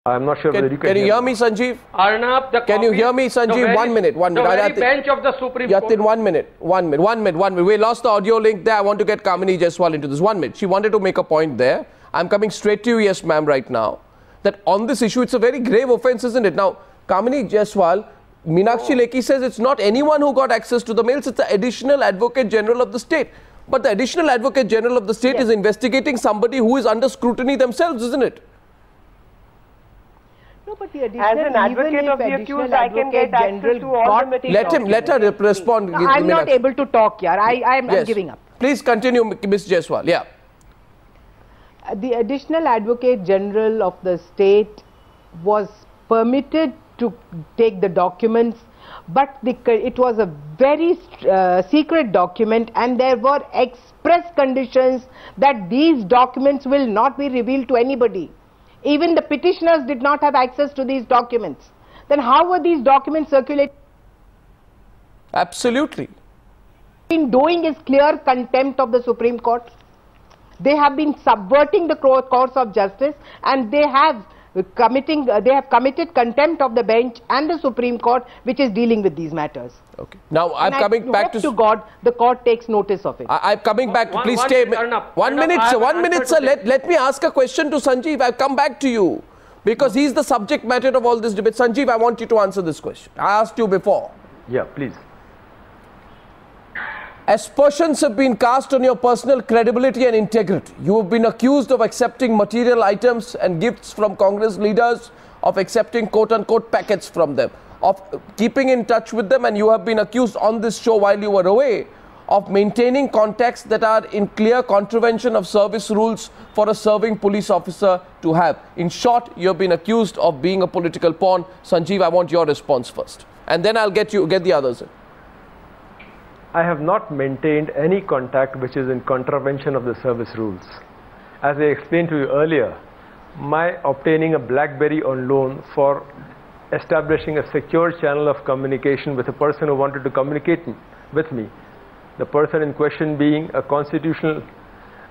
I'm not sure whether you can you hear me, Sanjeev? Arnab, can you hear me, Sanjeev? 1 minute. The very bench of the Supreme Court. Yatin, 1 minute. 1 minute. We lost the audio link there. I want to get Kamini Jaiswal into this. 1 minute. She wanted to make a point there. I'm coming straight to you, yes, ma'am, right now. That on this issue, it's a very grave offence, isn't it? Now, Kamini Jaiswal, Meenakshi Lekhi says it's not anyone who got access to the mails, it's the Additional Advocate General of the state. But the Additional Advocate General of the state is investigating somebody who is under scrutiny themselves, isn't it? No, but the as an advocate of the accused, I can get access to all the material. Let her respond. No, I'm not able to talk here. I'm giving up. Please continue, Ms. Jaiswal. Yeah. The Additional Advocate General of the state was permitted to take the documents, but it was a very secret document, and there were express conditions that these documents will not be revealed to anybody. Even the petitioners did not have access to these documents. Then how were these documents circulated? Absolutely. Been doing is clear contempt of the Supreme Court. They have been subverting the course of justice, and they have committed contempt of the bench and the Supreme Court, which is dealing with these matters. Okay. Now I'm coming back to God. The court takes notice of it. I'm coming back. Please stay. 1 minute, sir. 1 minute, sir. Let me ask a question to Sanjeev. I'll come back to you because he's the subject matter of all this debate. Sanjeev, I want you to answer this question. I asked you before. Yeah, please. Aspersions have been cast on your personal credibility and integrity. You have been accused of accepting material items and gifts from Congress leaders, of accepting quote-unquote packets from them, of keeping in touch with them, and you have been accused on this show while you were away of maintaining contacts that are in clear contravention of service rules for a serving police officer to have. In short, you have been accused of being a political pawn. Sanjeev, I want your response first, and then I'll get the others in. I have not maintained any contact which is in contravention of the service rules. As I explained to you earlier, my obtaining a BlackBerry on loan for establishing a secure channel of communication with a person who wanted to communicate with me, the person in question being a constitutional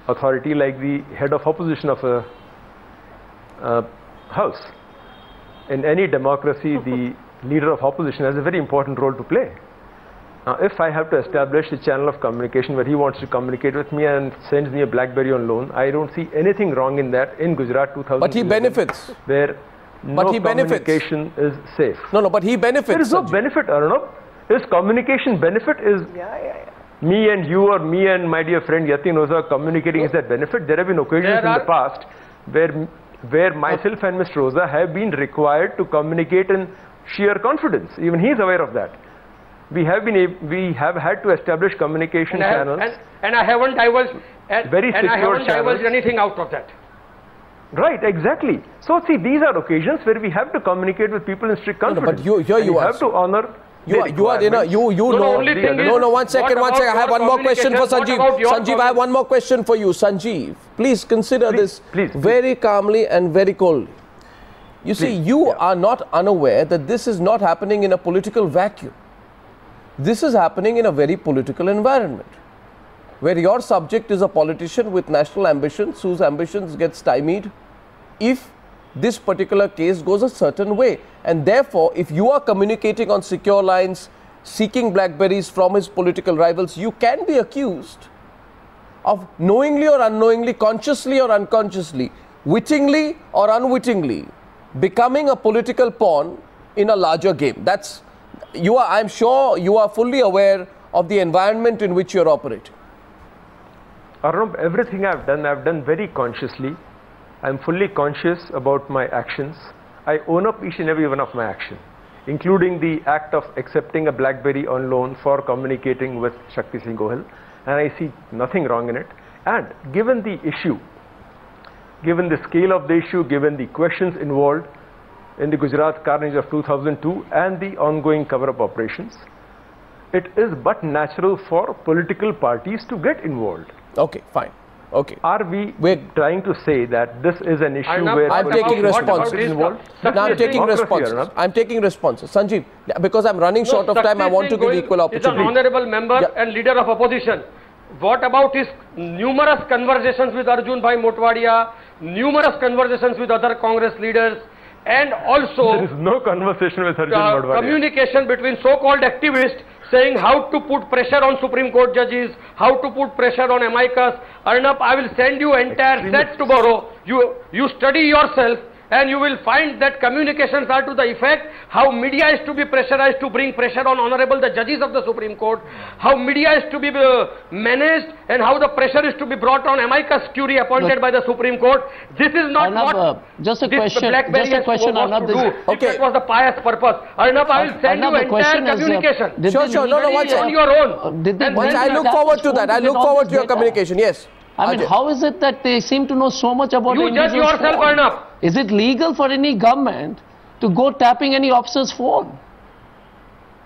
authority like the head of opposition of a house. In any democracy, the leader of opposition has a very important role to play. Now, if I have to establish a channel of communication where he wants to communicate with me and sends me a BlackBerry on loan, I don't see anything wrong in that in Gujarat 2000. But he benefits. Where no communication is safe. No, but he benefits. There is no benefit, Arnab. His communication benefit is me and you, or me and my dear friend Yatin Oza communicating is that benefit. There have been occasions in the past where myself and Mr. Oza have been required to communicate in sheer confidence. Even he is aware of that. We have had to establish communication channels. And I haven't divulged anything out of that. Right, exactly. So see, these are occasions where we have to communicate with people in strict confidence. No, but you have to honor. One second. I have one more question for Sanjeev. Sanjeev, I have one more question for you. Sanjeev, please consider this very calmly and very coldly. You see, you are not unaware that this is not happening in a political vacuum. This is happening in a very political environment, where your subject is a politician with national ambitions, whose ambitions get stymied if this particular case goes a certain way. And therefore, if you are communicating on secure lines, seeking BlackBerries from his political rivals, you can be accused of knowingly or unknowingly, consciously or unconsciously, wittingly or unwittingly, becoming a political pawn in a larger game. I'm sure you are fully aware of the environment in which you are operating. Arnab, everything I've done very consciously. I'm fully conscious about my actions. I own up each and every one of my actions, including the act of accepting a BlackBerry on loan for communicating with Shakti Singh Gohil, and I see nothing wrong in it. And given the issue, given the scale of the issue, given the questions involved in the Gujarat carnage of 2002 and the ongoing cover-up operations, it is but natural for political parties to get involved. Okay, fine. Okay. Are we trying to say that this is an issue where I'm taking responses? Now I'm taking responses. I'm taking responses. Sanjeev, because I'm running short of time, I want to give equal opportunity. He's an honorable member and leader of opposition. What about his numerous conversations with Arjun Bhai Motwadia, numerous conversations with other Congress leaders, and also there is no conversation with Arjun Madhwani. Communication between so-called activists saying how to put pressure on Supreme Court judges, how to put pressure on amicus. Arnab, I will send you entire set tomorrow. You study yourself, and you will find that communications are to the effect how media is to be pressurized to bring pressure on honorable the judges of the Supreme Court, how media is to be managed, and how the pressure is to be brought on amicus curiae appointed by the Supreme Court. This is not Arnab, just a question. Arnab, if that was the pious purpose. Arnab, I will send you entire communication. Sure. No, on your own. I look forward to that. I look forward to your communication. Yes. I mean, how is it that they seem to know so much about you judge yourself, Arnab. Is it legal for any government to go tapping any officer's phone?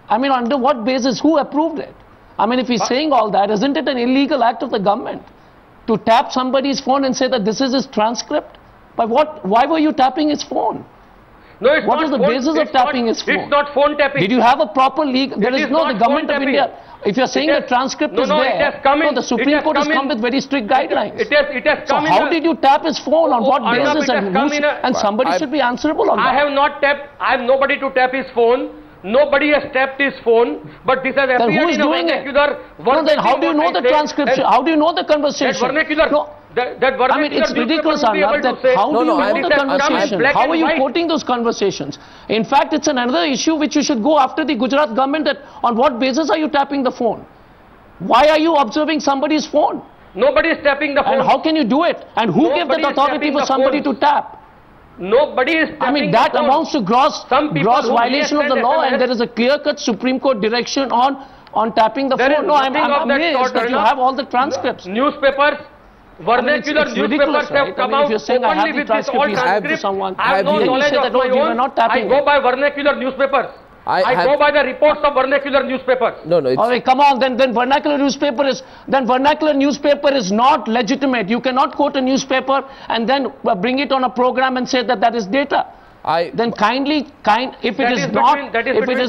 I mean, under what basis? Who approved it? I mean, if he's saying all that, isn't it an illegal act of the government to tap somebody's phone and say that this is his transcript? But why were you tapping his phone? No, it's what was the basis of tapping his phone? It's not phone tapping. Did you have a proper legal? There is no, the government of India. If you're saying the transcript is there, the Supreme Court has come with very strict guidelines. It has come in. So how did you tap his phone? On what basis? And somebody should be answerable on that. I have not tapped. I have nobody to tap his phone. Nobody has tapped his phone. But this has appeared in a vernacular. No, then how do you know the transcription? How do you know the conversation? That vernacular. No. I mean, it's ridiculous, Arnab, that how do you know the conversation? How are you quoting those conversations? In fact, it's another issue which you should go after the Gujarat government, that on what basis are you tapping the phone? Why are you observing somebody's phone? Nobody is tapping the phone. And how can you do it? And who gave that authority for somebody to tap? Nobody is tapping. I mean, that amounts to gross violation of the law, and there is a clear-cut Supreme Court direction on tapping the phone. No, I'm amazed that you have all the transcripts. Newspapers. Vernacular newspapers have come out openly with this all transcripts. I have no knowledge of my own. I go by vernacular newspapers. I go by the reports of vernacular newspapers. No. Okay, come on. Then vernacular newspaper is not legitimate. You cannot quote a newspaper and then bring it on a program and say that is data. Then if it is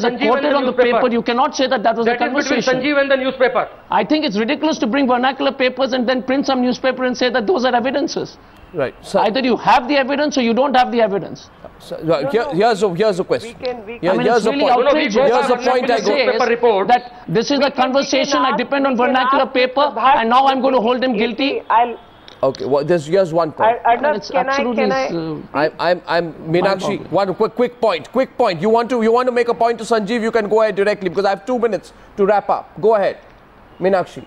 quoted on the paper, you cannot say that was a conversation. That is between Sanjeev and the newspaper. I think it's ridiculous to bring vernacular papers and then print some newspaper and say that those are evidences. Right. So either you have the evidence or you don't have the evidence. Here's a question. Here's a point I go. That this is a conversation. I depend on vernacular paper, and now I'm going to hold him guilty. Okay, well, here's one point. I'm Meenakshi, one quick point. You want to make a point to Sanjeev, you can go ahead directly, because I have 2 minutes to wrap up. Go ahead, Meenakshi.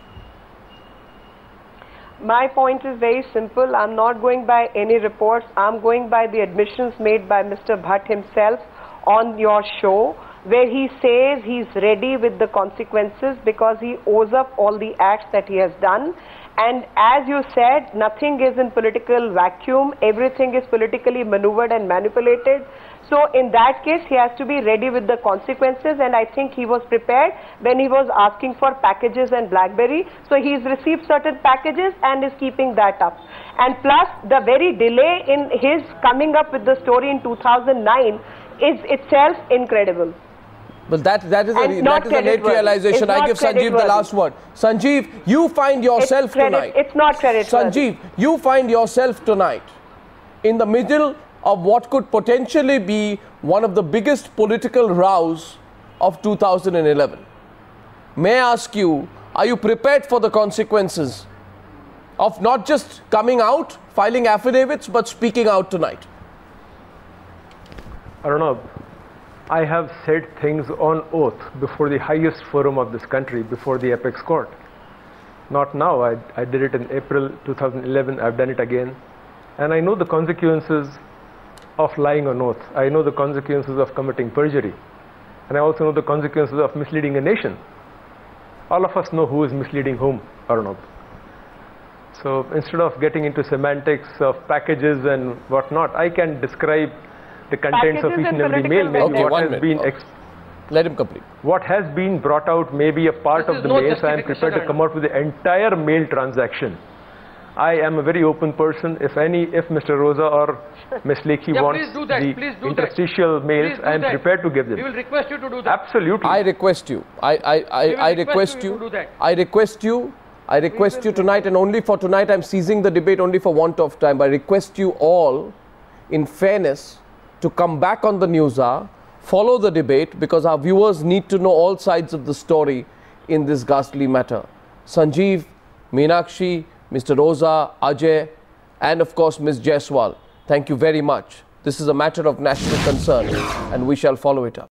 My point is very simple. I'm not going by any reports. I'm going by the admissions made by Mr. Bhatt himself on your show, where he says he's ready with the consequences because he owes up all the acts that he has done. And as you said, nothing is in political vacuum. Everything is politically maneuvered and manipulated. So in that case, he has to be ready with the consequences, and I think he was prepared when he was asking for packages and BlackBerry. So he's received certain packages and is keeping that up. And plus, the very delay in his coming up with the story in 2009 is itself incredible. But that is a late realization. I give Sanjeev the last word. Sanjeev, you find yourself tonight. It's not creditworthy. Sanjeev, you find yourself tonight in the middle of what could potentially be one of the biggest political rows of 2011. May I ask you, are you prepared for the consequences of not just coming out, filing affidavits, but speaking out tonight? I don't know. I have said things on oath before the highest forum of this country, before the apex court. Not now. I did it in April 2011. I've done it again. And I know the consequences of lying on oath. I know the consequences of committing perjury. And I also know the consequences of misleading a nation. All of us know who is misleading whom, Arnab. So instead of getting into semantics of packages and whatnot, I can describe the contents of each and every mail. Okay, what has been let him complete. What has been brought out may be a part of the mail, so I am prepared to come out with the entire mail transaction. I am a very open person. If Mr. Rosa or Ms. Lekhi wants the interstitial mails, I am prepared to give them. We will request you to do that. Absolutely. I request you. I request you. I request you tonight, and only for tonight. I'm seizing the debate only for want of time. I request you all, in fairness, to come back on the News Hour, follow the debate, because our viewers need to know all sides of the story in this ghastly matter. Sanjeev, Meenakshi, Mr. Roza, Ajay, and of course Ms. Jaiswal, thank you very much. This is a matter of national concern and we shall follow it up.